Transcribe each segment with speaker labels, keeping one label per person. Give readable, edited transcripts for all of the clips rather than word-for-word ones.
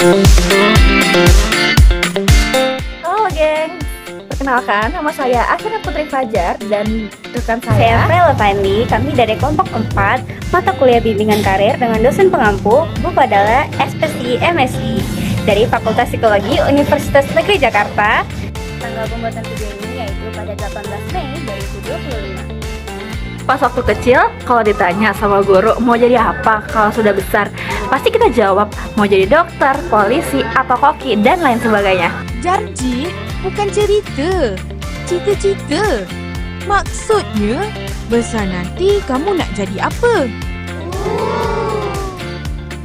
Speaker 1: Halo geng, perkenalkan nama saya Asana Putri Fajar dan rekan
Speaker 2: Saya
Speaker 1: saya
Speaker 2: Frela Fandi, kami dari kelompok 4 mata kuliah bimbingan karir dengan dosen pengampu Bu Padala SPSI MSI dari Fakultas Psikologi Universitas Negeri Jakarta. Tanggal pembuatan video ini yaitu pada 18 Mei 2025.
Speaker 1: pas waktu kecil kalau ditanya sama guru mau jadi apa kalau sudah besar, pasti kita jawab mau jadi dokter, polisi, atau koki, dan lain sebagainya.
Speaker 3: Janji bukan cerita, cita-cita. Maksudnya, besar nanti kamu nak jadi apa?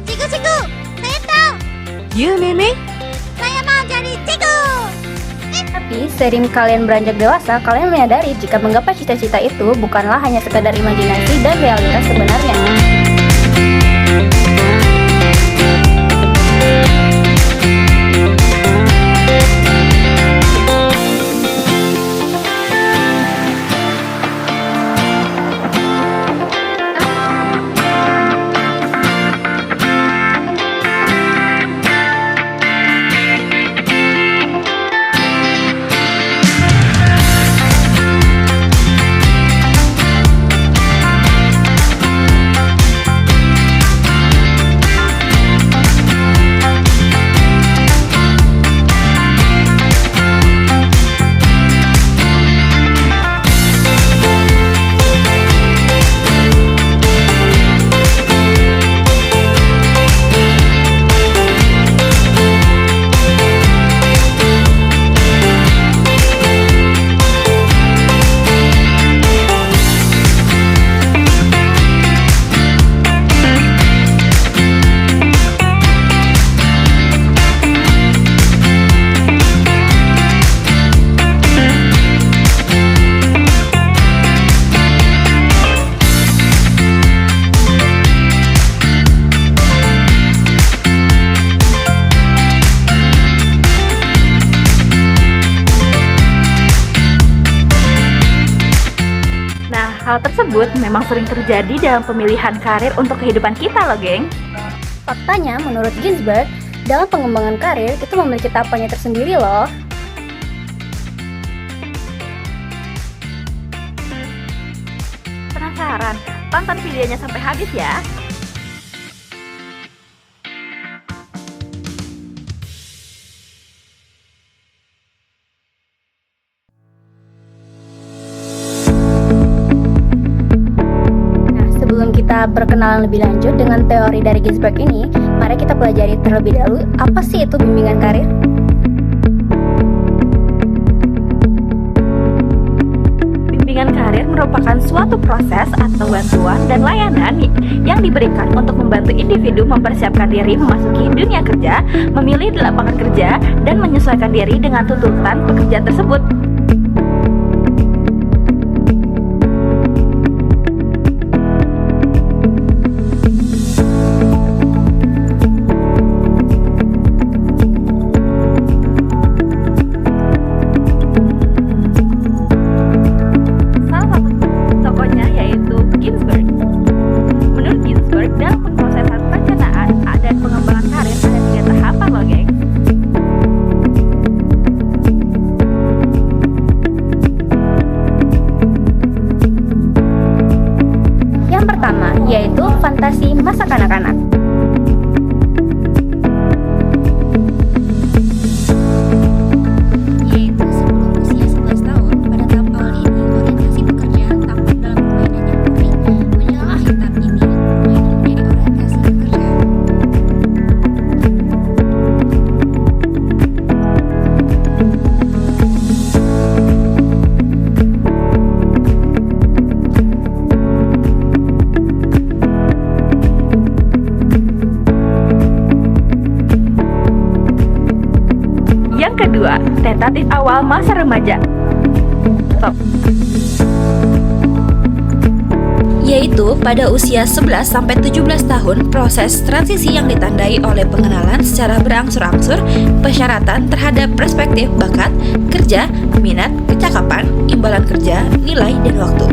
Speaker 4: Ciku-ciku, saya tahu.
Speaker 3: Ya, Meme?
Speaker 4: Saya mau jadi ciku.
Speaker 2: Tapi seiring kalian beranjak dewasa, kalian menyadari jika menggapai cita-cita itu bukanlah hanya sekadar imajinasi dan realitas sebenarnya.
Speaker 1: Hal tersebut memang sering terjadi dalam pemilihan karir untuk kehidupan kita loh geng.
Speaker 2: Faktanya, menurut Ginsberg, dalam pengembangan karir itu memiliki tahapannya tersendiri loh.
Speaker 1: Penasaran? Tonton videonya sampai habis ya.
Speaker 2: Sebelum kita berkenalan lebih lanjut dengan teori dari Ginsberg ini, mari kita pelajari terlebih dahulu apa sih itu bimbingan karir.
Speaker 1: Bimbingan karir merupakan suatu proses atau bantuan dan layanan yang diberikan untuk membantu individu mempersiapkan diri memasuki dunia kerja, memilih di lapangan kerja, dan menyesuaikan diri dengan tuntutan pekerjaan tersebut. Dalam pemrosesan perencanaan dan pengembangan karir ada 3 tahapan loh geng.
Speaker 2: Yang pertama yaitu fantasi masa kanak-kanak.
Speaker 4: Yaitu sebelum usia 11 tahun, pada tahap awal ini orientasi pekerjaan tampak dalam permainan yang murni. Menjelang akhir tahap ini, permainan menjadi orientasi pekerjaan.
Speaker 1: Yang kedua, tentatif awal masa remaja. Stop.
Speaker 5: Yaitu pada usia 11-17 tahun, proses transisi yang ditandai oleh pengenalan secara berangsur-angsur, persyaratan terhadap perspektif bakat, kerja, minat, kecakapan, imbalan kerja, nilai, dan waktu.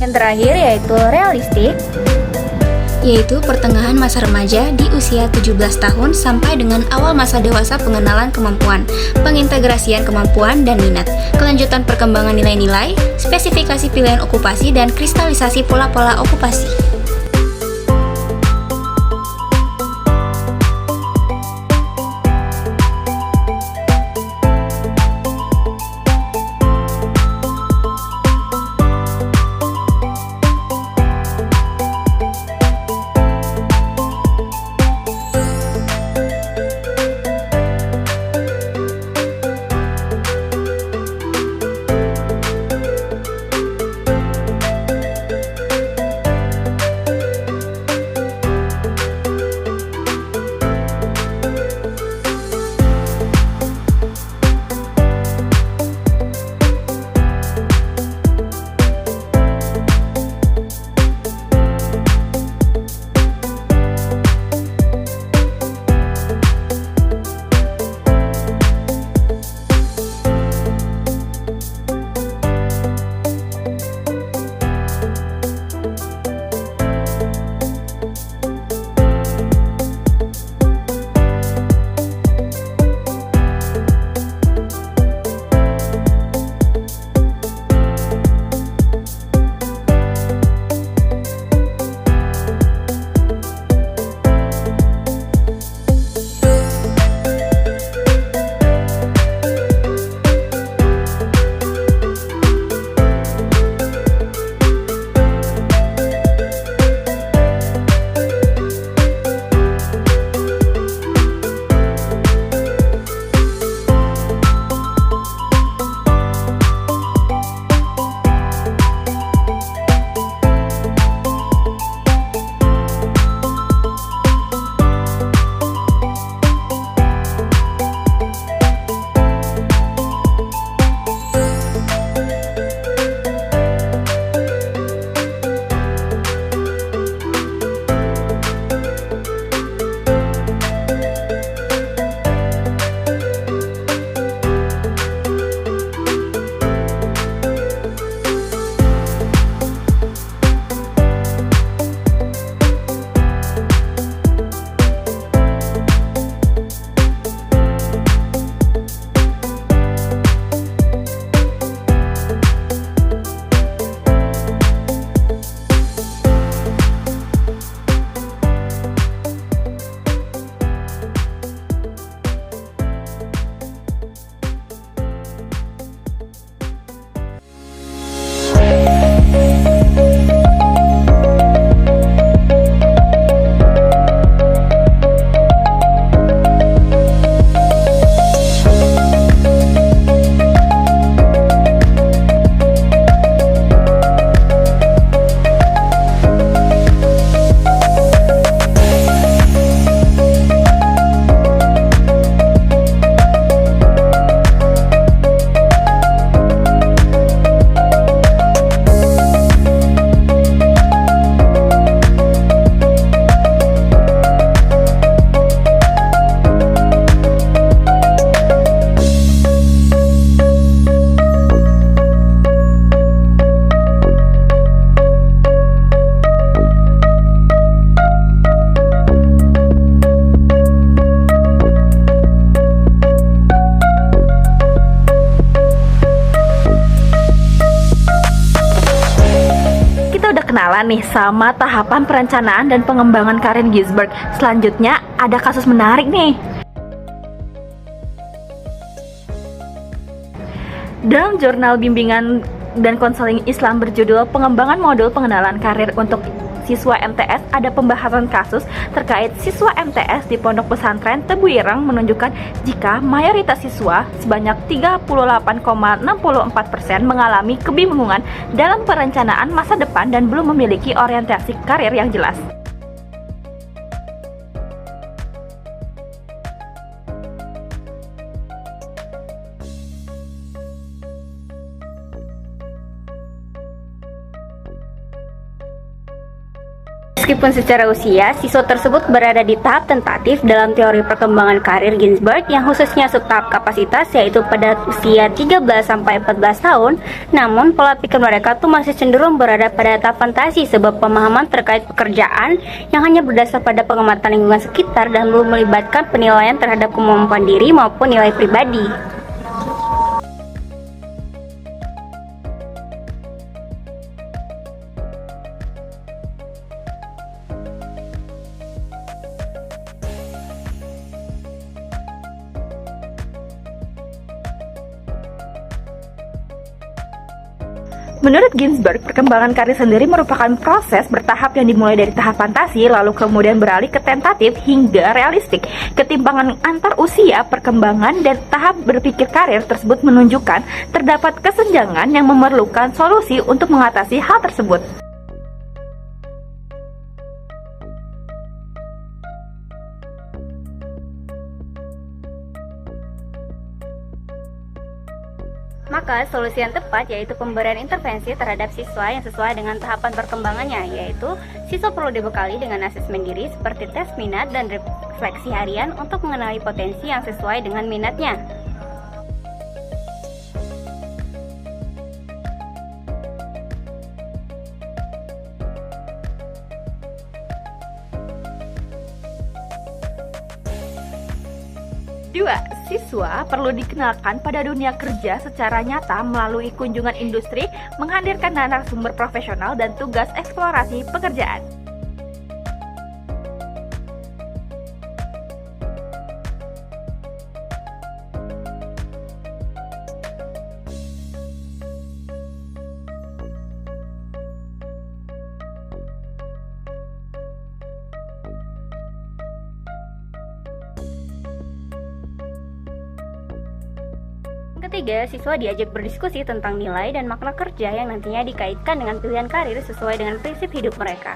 Speaker 2: Yang terakhir yaitu realistik,
Speaker 4: yaitu pertengahan masa remaja di usia 17 tahun sampai dengan awal masa dewasa pengenalan kemampuan, pengintegrasian kemampuan dan minat, kelanjutan perkembangan nilai-nilai, spesifikasi pilihan okupasi, dan kristalisasi pola-pola okupasi.
Speaker 1: kenalan nih sama tahapan perencanaan dan pengembangan karir Gisberg. Selanjutnya ada kasus menarik nih. Dalam jurnal bimbingan dan konseling Islam berjudul Pengembangan Modul Pengenalan Karir untuk Siswa MTS, ada pembahasan kasus terkait siswa MTS di Pondok Pesantren Tebu Ireng menunjukkan jika mayoritas siswa sebanyak 38,64% mengalami kebingungan dalam perencanaan masa depan dan belum memiliki orientasi karir yang jelas.
Speaker 2: Meskipun secara usia, siswa tersebut berada di tahap tentatif dalam teori perkembangan karir Ginsberg yang khususnya subtahap kapasitas yaitu pada usia 13 sampai 14 tahun, namun pola pikir mereka tuh masih cenderung berada pada tahap fantasi sebab pemahaman terkait pekerjaan yang hanya berdasar pada pengamatan lingkungan sekitar dan belum melibatkan penilaian terhadap kemampuan diri maupun nilai pribadi.
Speaker 1: Menurut Ginsberg, perkembangan karir sendiri merupakan proses bertahap yang dimulai dari tahap fantasi, lalu kemudian beralih ke tentatif hingga realistik. Ketimpangan antar usia, perkembangan, dan tahap berpikir karir tersebut menunjukkan terdapat kesenjangan yang memerlukan solusi untuk mengatasi hal tersebut.
Speaker 2: Maka solusi yang tepat yaitu pemberian intervensi terhadap siswa yang sesuai dengan tahapan perkembangannya, yaitu siswa perlu dibekali dengan asesmen diri seperti tes minat dan refleksi harian untuk mengenali potensi yang sesuai dengan minatnya.
Speaker 1: Dua, siswa perlu dikenalkan pada dunia kerja secara nyata melalui kunjungan industri, menghadirkan narasumber profesional dan tugas eksplorasi pekerjaan.
Speaker 2: Ketiga, siswa diajak berdiskusi tentang nilai dan makna kerja yang nantinya dikaitkan dengan pilihan karir sesuai dengan prinsip hidup mereka.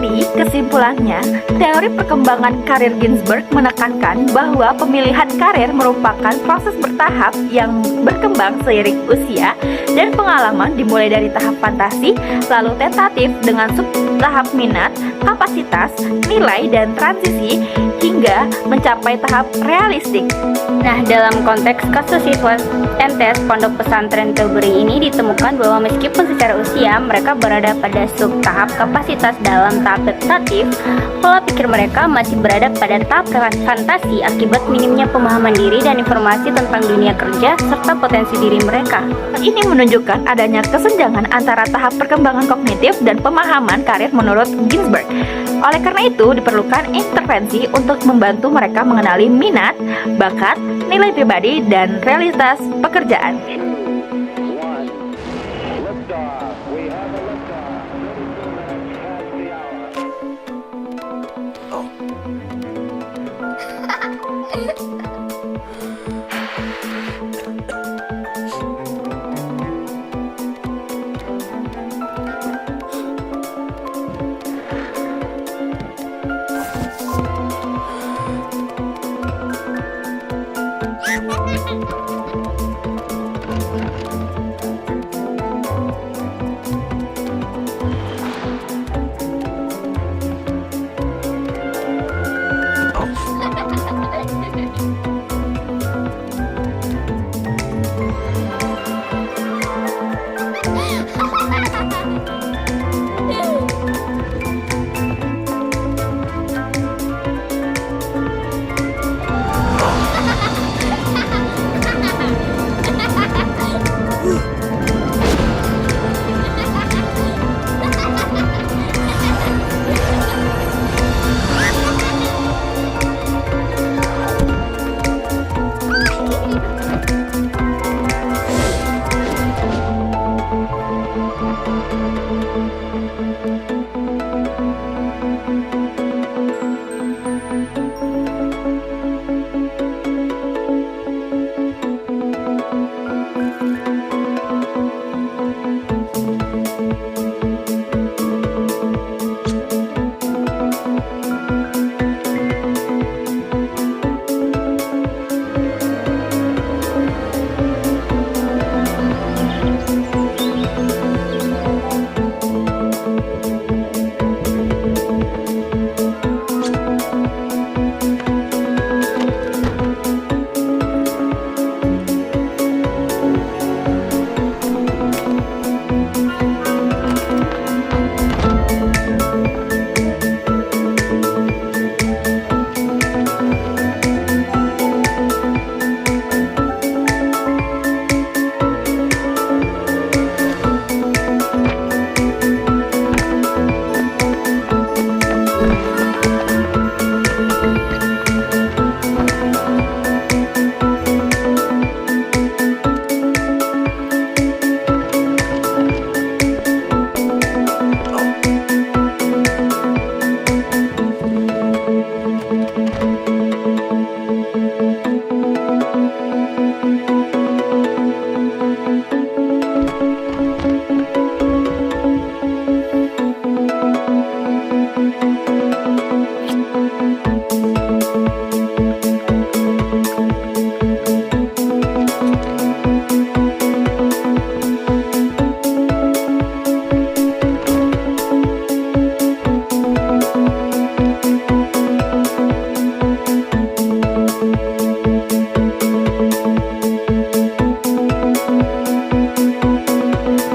Speaker 1: Jadi, kesimpulannya, teori perkembangan karir Ginsberg menekankan bahwa pemilihan karir merupakan proses bertahap yang berkembang seiring usia dan pengalaman, dimulai dari tahap fantasi, lalu tentatif dengan sub-tahap minat, kapasitas, nilai, dan transisi hingga mencapai tahap realistik.
Speaker 2: Nah, dalam konteks kasus siswa MTs Pondok Pesantren Tilbury ini ditemukan bahwa meskipun secara usia mereka berada pada sub-tahap kapasitas dalam tahap tentatif, pola pikir mereka masih berada pada tahap fantasi akibat minimnya pemahaman diri dan informasi tentang dunia kerja serta potensi diri mereka.
Speaker 1: Ini menunjukkan adanya kesenjangan antara tahap perkembangan kognitif dan pemahaman karir menurut Ginsberg. Oleh karena itu, diperlukan intervensi untuk membantu mereka mengenali minat, bakat, nilai pribadi, dan realitas pekerjaan.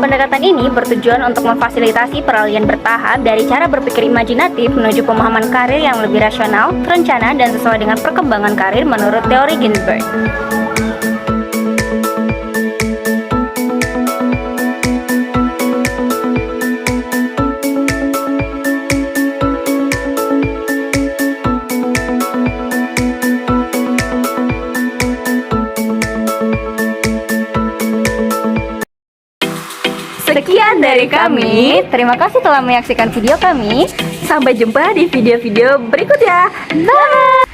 Speaker 2: Pendekatan ini bertujuan untuk memfasilitasi peralihan bertahap dari cara berpikir imajinatif menuju pemahaman karir yang lebih rasional, terencana, dan sesuai dengan perkembangan karir menurut teori Ginsberg.
Speaker 1: Sekian dari kami.
Speaker 2: Terima kasih telah menyaksikan video kami.
Speaker 1: Sampai jumpa di video-video berikutnya. Bye!